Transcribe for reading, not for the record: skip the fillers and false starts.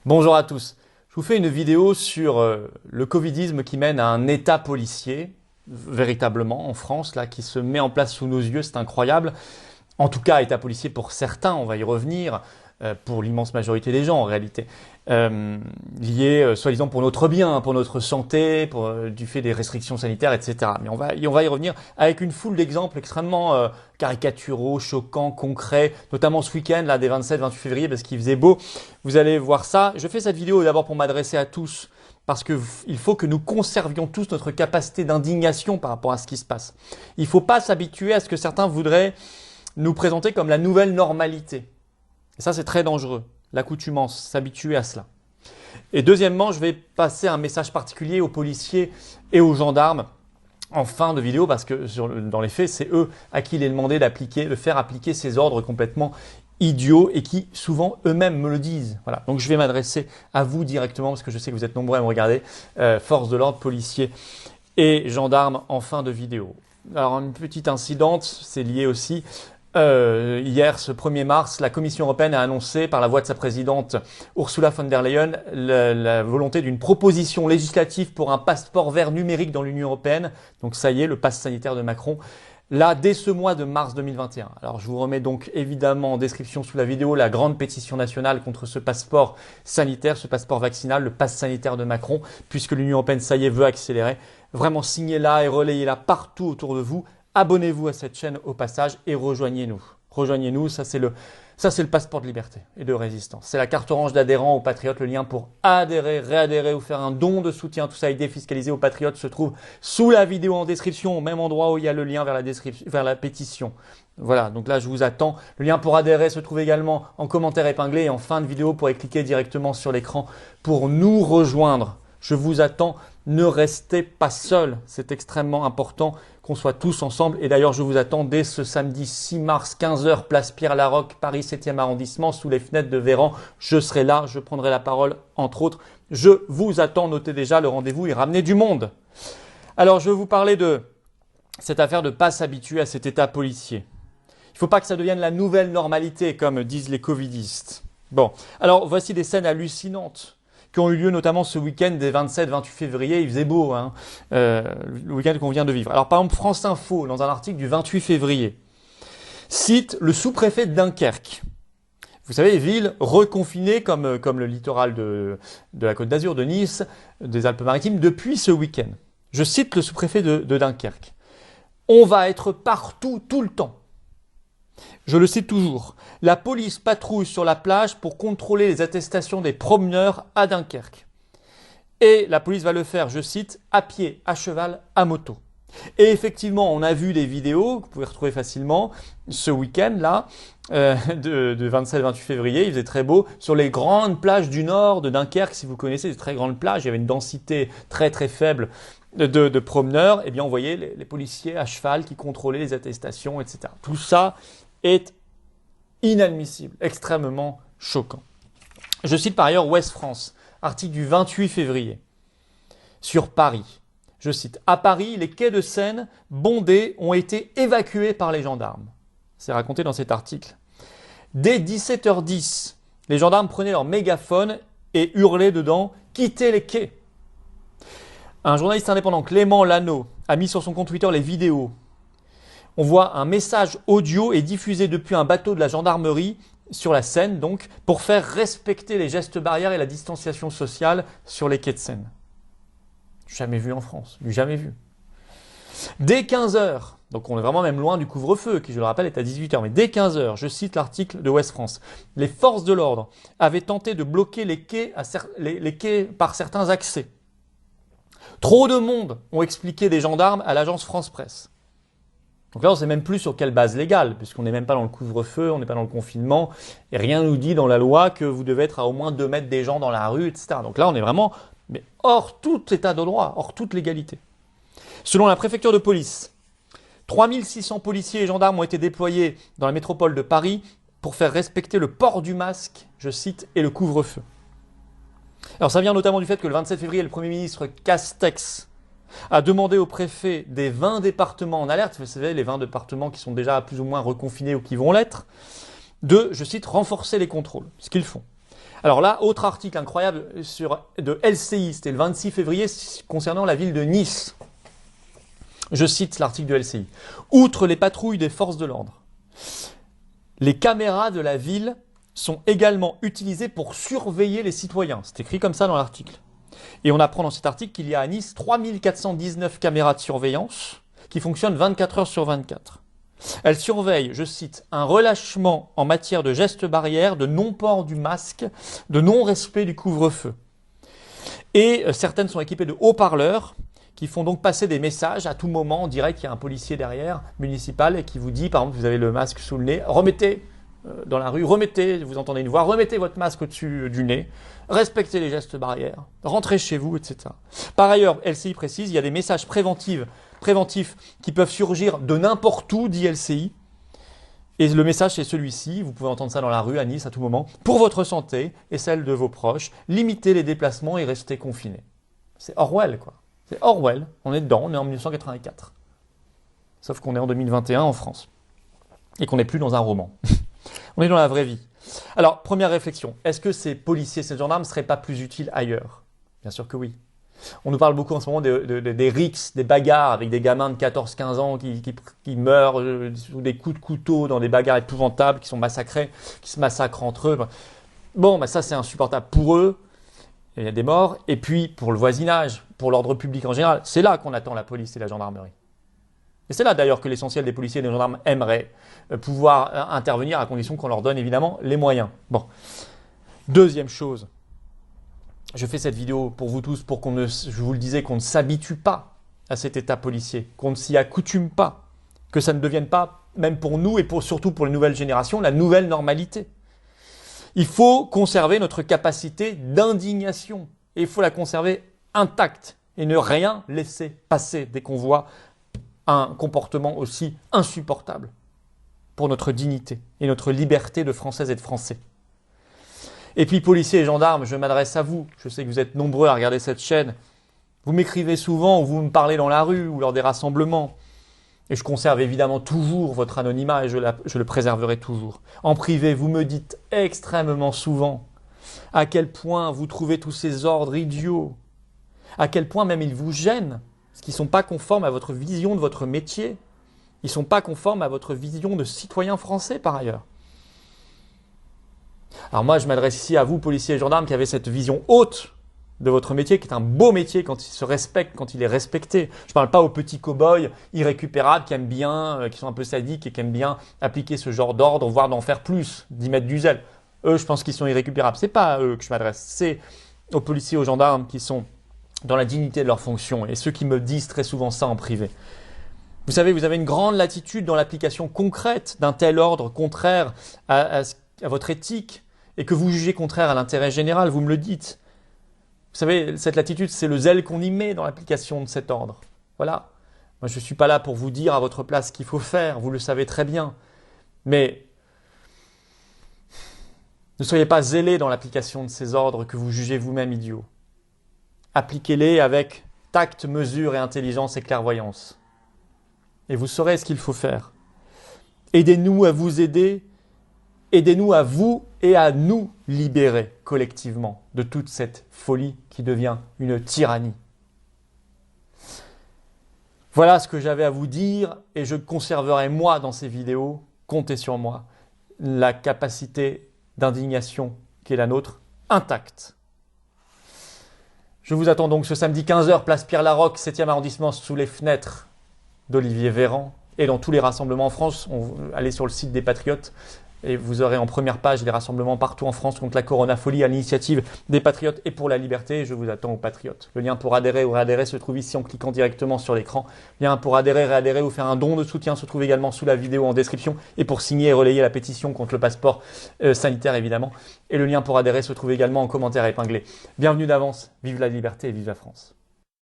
Bonjour à tous. Je vous fais une vidéo sur le covidisme qui mène à un état policier, véritablement, en France, là, qui se met en place sous nos yeux, c'est incroyable. En tout cas, état policier pour certains, on va y revenir, pour l'immense majorité des gens en réalité. Lié, soi-disant, pour notre bien, pour notre santé, du fait des restrictions sanitaires, etc. Mais on va y revenir avec une foule d'exemples extrêmement caricaturaux, choquants, concrets, notamment ce week-end, là, des 27-28 février, parce qu'il faisait beau. Vous allez voir ça. Je fais cette vidéo d'abord pour m'adresser à tous, parce qu'il faut que nous conservions tous notre capacité d'indignation par rapport à ce qui se passe. Il ne faut pas s'habituer à ce que certains voudraient nous présenter comme la nouvelle normalité. Et ça, c'est très dangereux. L'accoutumance, s'habituer à cela. Et deuxièmement, je vais passer un message particulier aux policiers et aux gendarmes en fin de vidéo parce que dans les faits, c'est eux à qui il est demandé de faire appliquer ces ordres complètement idiots et qui souvent eux-mêmes me le disent. Voilà. Donc je vais m'adresser à vous directement parce que je sais que vous êtes nombreux à me regarder, forces de l'ordre, policiers et gendarmes en fin de vidéo. Alors une petite incidente, c'est lié aussi. Hier, ce 1er mars, la Commission européenne a annoncé par la voix de sa présidente Ursula von der Leyen la volonté d'une proposition législative pour un passeport vert numérique dans l'Union européenne. Donc ça y est, le pass sanitaire de Macron, là, dès ce mois de mars 2021. Alors je vous remets donc évidemment en description sous la vidéo la grande pétition nationale contre ce passeport sanitaire, ce passeport vaccinal, le pass sanitaire de Macron, puisque l'Union européenne, ça y est, veut accélérer. Vraiment signez-la et relayez-la partout autour de vous. Abonnez-vous à cette chaîne au passage et rejoignez-nous. Rejoignez-nous, ça c'est le passeport de liberté et de résistance. C'est la carte orange d'adhérent aux Patriotes. Le lien pour adhérer, réadhérer ou faire un don de soutien, tout ça est défiscalisé aux Patriotes, se trouve sous la vidéo en description, au même endroit où il y a le lien vers la pétition. Voilà, donc là je vous attends. Le lien pour adhérer se trouve également en commentaire épinglé et en fin de vidéo, vous pourrez cliquer directement sur l'écran pour nous rejoindre. Je vous attends, ne restez pas seuls, c'est extrêmement important qu'on soit tous ensemble. Et d'ailleurs, je vous attends dès ce samedi 6 mars, 15h, place Pierre-Laroque, Paris 7e arrondissement, sous les fenêtres de Véran. Je serai là, je prendrai la parole, entre autres. Je vous attends, notez déjà le rendez-vous et ramenez du monde. Alors, je vais vous parler de cette affaire de ne pas s'habituer à cet état policier. Il ne faut pas que ça devienne la nouvelle normalité, comme disent les covidistes. Bon, alors voici des scènes hallucinantes qui ont eu lieu notamment ce week-end des 27-28 février. Il faisait beau, hein, le week-end qu'on vient de vivre. Alors par exemple, France Info, dans un article du 28 février, cite le sous-préfet de Dunkerque. Vous savez, ville reconfinée comme le littoral de la Côte d'Azur, de Nice, des Alpes-Maritimes, depuis ce week-end. Je cite le sous-préfet de Dunkerque. On va être partout, tout le temps. Je le cite toujours. La police patrouille sur la plage pour contrôler les attestations des promeneurs à Dunkerque. Et la police va le faire, je cite, à pied, à cheval, à moto. Et effectivement, on a vu des vidéos que vous pouvez retrouver facilement ce week-end-là, de 27-28 février, il faisait très beau, sur les grandes plages du nord de Dunkerque. Si vous connaissez ces très grandes plages, il y avait une densité très très faible de promeneurs. Eh bien, on voyait les policiers à cheval qui contrôlaient les attestations, etc. Tout ça est inadmissible, extrêmement choquant. Je cite par ailleurs Ouest France, article du 28 février, sur Paris. Je cite, à Paris, les quais de Seine bondés ont été évacués par les gendarmes. C'est raconté dans cet article. Dès 17h10, les gendarmes prenaient leur mégaphone et hurlaient dedans « Quittez les quais !» Un journaliste indépendant, Clément Lano, a mis sur son compte Twitter les vidéos. On voit un message audio est diffusé depuis un bateau de la gendarmerie sur la Seine, donc, pour faire respecter les gestes barrières et la distanciation sociale sur les quais de Seine. Jamais vu en France, jamais vu. Dès 15h, donc on est vraiment même loin du couvre-feu, qui je le rappelle est à 18h, mais dès 15h, je cite l'article de Ouest France, les forces de l'ordre avaient tenté de bloquer les quais par certains accès. Trop de monde, ont expliqué des gendarmes à l'agence France Presse. Donc là, on ne sait même plus sur quelle base légale, puisqu'on n'est même pas dans le couvre-feu, on n'est pas dans le confinement, et rien ne nous dit dans la loi que vous devez être à au moins 2 mètres des gens dans la rue, etc. Donc là, on est vraiment hors tout état de droit, hors toute légalité. Selon la préfecture de police, 3600 policiers et gendarmes ont été déployés dans la métropole de Paris pour faire respecter le port du masque, je cite, et le couvre-feu. Alors ça vient notamment du fait que le 27 février, le Premier ministre Castex a demandé au préfet des 20 départements en alerte, vous savez, les 20 départements qui sont déjà plus ou moins reconfinés ou qui vont l'être, de, je cite, renforcer les contrôles, ce qu'ils font. Alors là, autre article incroyable de LCI, c'était le 26 février concernant la ville de Nice. Je cite l'article de LCI. Outre les patrouilles des forces de l'ordre, les caméras de la ville sont également utilisées pour surveiller les citoyens. C'est écrit comme ça dans l'article. Et on apprend dans cet article qu'il y a à Nice 3419 caméras de surveillance qui fonctionnent 24 heures sur 24. Elles surveillent, je cite, un relâchement en matière de gestes barrières, de non-port du masque, de non-respect du couvre-feu. Et certaines sont équipées de haut-parleurs qui font donc passer des messages à tout moment. On dirait qu'il y a un policier derrière, municipal, et qui vous dit, par exemple, vous avez le masque sous le nez, remettez dans la rue, remettez, vous entendez une voix, remettez votre masque au-dessus du nez, respectez les gestes barrières, rentrez chez vous, etc. Par ailleurs, LCI précise, il y a des messages préventifs qui peuvent surgir de n'importe où, dit LCI. Et le message, c'est celui-ci, vous pouvez entendre ça dans la rue, à Nice, à tout moment. Pour votre santé et celle de vos proches, limitez les déplacements et restez confinés. C'est Orwell, quoi. C'est Orwell, on est dedans, on est en 1984. Sauf qu'on est en 2021 en France. Et qu'on n'est plus dans un roman. On est dans la vraie vie. Alors, première réflexion, est-ce que ces policiers, ces gendarmes ne seraient pas plus utiles ailleurs? Bien sûr que oui. On nous parle beaucoup en ce moment des rixes, des bagarres avec des gamins de 14-15 ans qui meurent sous des coups de couteau dans des bagarres épouvantables, qui sont massacrés, qui se massacrent entre eux. Bon, ça c'est insupportable pour eux. Il y a des morts. Et puis, pour le voisinage, pour l'ordre public en général, c'est là qu'on attend la police et la gendarmerie. Et c'est là d'ailleurs que l'essentiel des policiers et des gendarmes aimerait pouvoir intervenir à condition qu'on leur donne évidemment les moyens. Bon. Deuxième chose, je fais cette vidéo pour vous tous pour je vous le disais, qu'on ne s'habitue pas à cet état policier, qu'on ne s'y accoutume pas, que ça ne devienne pas, même pour nous et surtout pour les nouvelles générations, la nouvelle normalité. Il faut conserver notre capacité d'indignation et il faut la conserver intacte et ne rien laisser passer dès qu'on voit un comportement aussi insupportable pour notre dignité et notre liberté de Françaises et de Français. Et puis, policiers et gendarmes, je m'adresse à vous. Je sais que vous êtes nombreux à regarder cette chaîne. Vous m'écrivez souvent ou vous me parlez dans la rue ou lors des rassemblements. Et je conserve évidemment toujours votre anonymat et je le préserverai toujours. En privé, vous me dites extrêmement souvent à quel point vous trouvez tous ces ordres idiots, à quel point même ils vous gênent, parce qu'ils ne sont pas conformes à votre vision de votre métier. Ils ne sont pas conformes à votre vision de citoyen français par ailleurs. Alors moi, je m'adresse ici à vous, policiers et gendarmes, qui avez cette vision haute de votre métier, qui est un beau métier quand il se respecte, quand il est respecté. Je ne parle pas aux petits cow-boys irrécupérables qui aiment bien, qui sont un peu sadiques et qui aiment bien appliquer ce genre d'ordre, voire d'en faire plus, d'y mettre du zèle. Eux, je pense qu'ils sont irrécupérables. C'est pas à eux que je m'adresse, c'est aux policiers, aux gendarmes qui sont dans la dignité de leur fonction et ceux qui me disent très souvent ça en privé. Vous savez, vous avez une grande latitude dans l'application concrète d'un tel ordre contraire à votre éthique et que vous jugez contraire à l'intérêt général, vous me le dites. Vous savez, cette latitude, c'est le zèle qu'on y met dans l'application de cet ordre. Voilà. Moi, je ne suis pas là pour vous dire à votre place ce qu'il faut faire, vous le savez très bien. Mais ne soyez pas zélés dans l'application de ces ordres que vous jugez vous-même idiots. Appliquez-les avec tact, mesure et intelligence et clairvoyance. Et vous saurez ce qu'il faut faire. Aidez-nous à vous aider. Aidez-nous à vous et à nous libérer collectivement de toute cette folie qui devient une tyrannie. Voilà ce que j'avais à vous dire et je conserverai moi dans ces vidéos, comptez sur moi, la capacité d'indignation qui est la nôtre intacte. Je vous attends donc ce samedi 15h, place Pierre-Laroque, 7e arrondissement, sous les fenêtres d'Olivier Véran et dans tous les rassemblements en France. Allez sur le site des Patriotes. Et vous aurez en première page des rassemblements partout en France contre la coronafolie à l'initiative des Patriotes et pour la liberté. Je vous attends aux Patriotes. Le lien pour adhérer ou réadhérer se trouve ici en cliquant directement sur l'écran. Le lien pour adhérer, réadhérer ou faire un don de soutien se trouve également sous la vidéo en description. Et pour signer et relayer la pétition contre le passeport sanitaire évidemment. Et le lien pour adhérer se trouve également en commentaire épinglé. Bienvenue d'avance. Vive la liberté et vive la France.